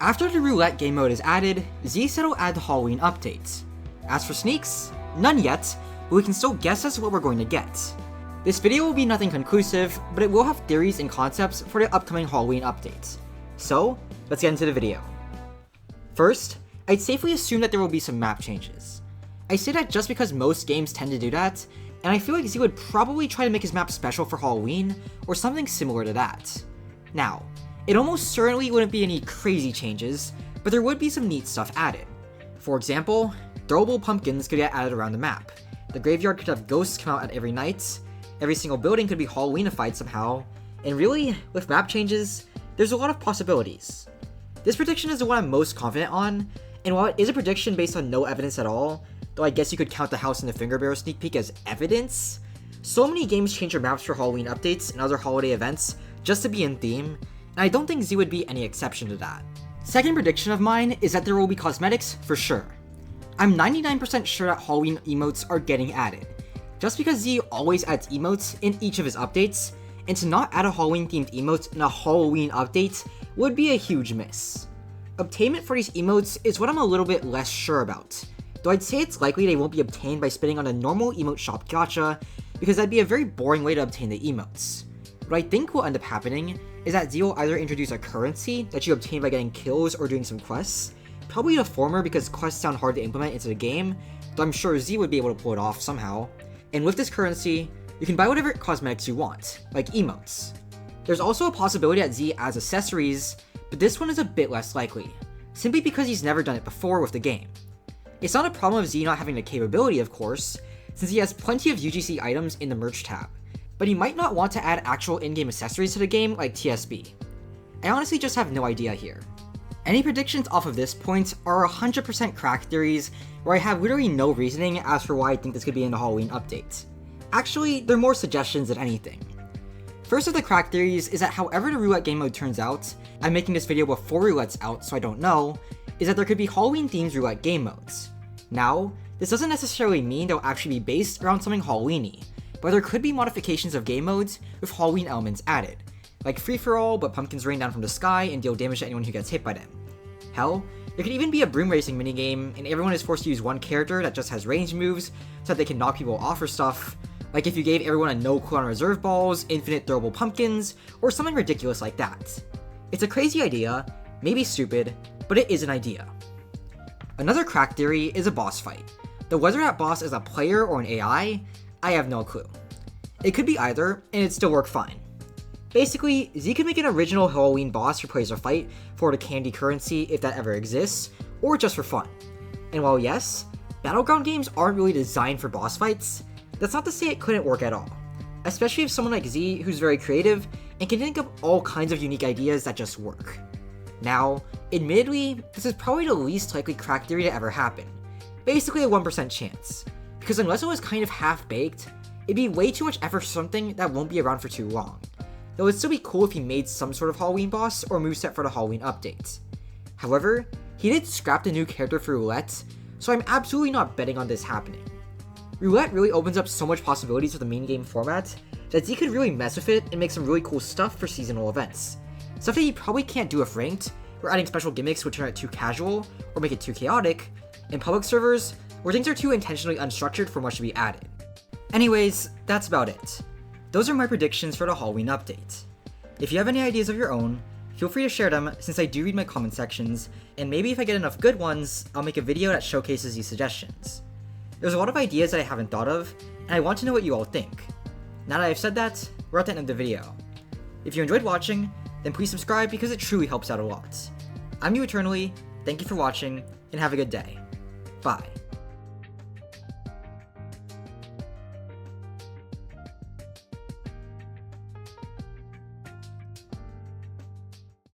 After the Roulette game mode is added, Z said it'll add the Halloween update. As for sneaks, none yet, but we can still guess as to what we're going to get. This video will be nothing conclusive, but it will have theories and concepts for the upcoming Halloween update. So, let's get into the video. First, I'd safely assume that there will be some map changes. I say that just because most games tend to do that, and I feel like Z would probably try to make his map special for Halloween, or something similar to that. Now, it almost certainly wouldn't be any crazy changes, but there would be some neat stuff added. For example, throwable pumpkins could get added around the map, the graveyard could have ghosts come out at every night, every single building could be Halloweenified somehow, and really, with map changes, there's a lot of possibilities. This prediction is the one I'm most confident on, and while it is a prediction based on no evidence at all, though I guess you could count the House and the Finger Bearer sneak peek as evidence, so many games change their maps for Halloween updates and other holiday events just to be in theme, and I don't think Z would be any exception to that. Second prediction of mine is that there will be cosmetics for sure. I'm 99% sure that Halloween emotes are getting added. Just because Z always adds emotes in each of his updates, and to not add a Halloween themed emote in a Halloween update would be a huge miss. Obtainment for these emotes is what I'm a little bit less sure about, though I'd say it's likely they won't be obtained by spending on a normal emote shop gacha, because that'd be a very boring way to obtain the emotes. What I think will end up happening is that Z will either introduce a currency that you obtain by getting kills or doing some quests, probably the former because quests sound hard to implement into the game, though I'm sure Z would be able to pull it off somehow, and with this currency, you can buy whatever cosmetics you want, like emotes. There's also a possibility that Z adds accessories, but this one is a bit less likely, simply because he's never done it before with the game. It's not a problem of Z not having the capability, of course, since he has plenty of UGC items in the merch tab, but he might not want to add actual in-game accessories to the game like TSB. I honestly just have no idea here. Any predictions off of this point are 100% crack theories where I have literally no reasoning as for why I think this could be in the Halloween update. Actually, they're more suggestions than anything. First of the crack theories is that however the Roulette game mode turns out, I'm making this video before Roulette's out so I don't know, is that there could be Halloween themed Roulette game modes. Now, this doesn't necessarily mean they'll actually be based around something Halloweeny, but there could be modifications of game modes with Halloween elements added, like free-for-all but pumpkins rain down from the sky and deal damage to anyone who gets hit by them. Hell, there could even be a broom racing minigame and everyone is forced to use one character that just has range moves so that they can knock people off or stuff, like if you gave everyone a no cooldown reserve balls, infinite throwable pumpkins, or something ridiculous like that. It's a crazy idea, maybe stupid, but it is an idea. Another crack theory is a boss fight, though whether that boss is a player or an AI, I have no clue. It could be either, and it'd still work fine. Basically, Z could make an original Halloween boss for players to fight for the candy currency if that ever exists, or just for fun. And while yes, Battleground games aren't really designed for boss fights, that's not to say it couldn't work at all. Especially if someone like Z who's very creative and can think of all kinds of unique ideas that just work. Now, admittedly, this is probably the least likely crack theory to ever happen. Basically a 1% chance. Because unless it was kind of half-baked, it'd be way too much effort for something that won't be around for too long. Though it'd still be cool if he made some sort of Halloween boss or moveset for the Halloween update. However, he did scrap the new character for Roulette, so I'm absolutely not betting on this happening. Roulette really opens up so much possibilities with the main game format that Z could really mess with it and make some really cool stuff for seasonal events. Stuff that you probably can't do with ranked, or adding special gimmicks would turn it too casual or make it too chaotic, in public servers, where things are too intentionally unstructured for much to be added. Anyways, that's about it. Those are my predictions for the Halloween update. If you have any ideas of your own, feel free to share them since I do read my comment sections, and maybe if I get enough good ones, I'll make a video that showcases these suggestions. There's a lot of ideas that I haven't thought of, and I want to know what you all think. Now that I've said that, we're at the end of the video. If you enjoyed watching, then please subscribe because it truly helps out a lot. I'm you eternally, thank you for watching, and have a good day. Bye.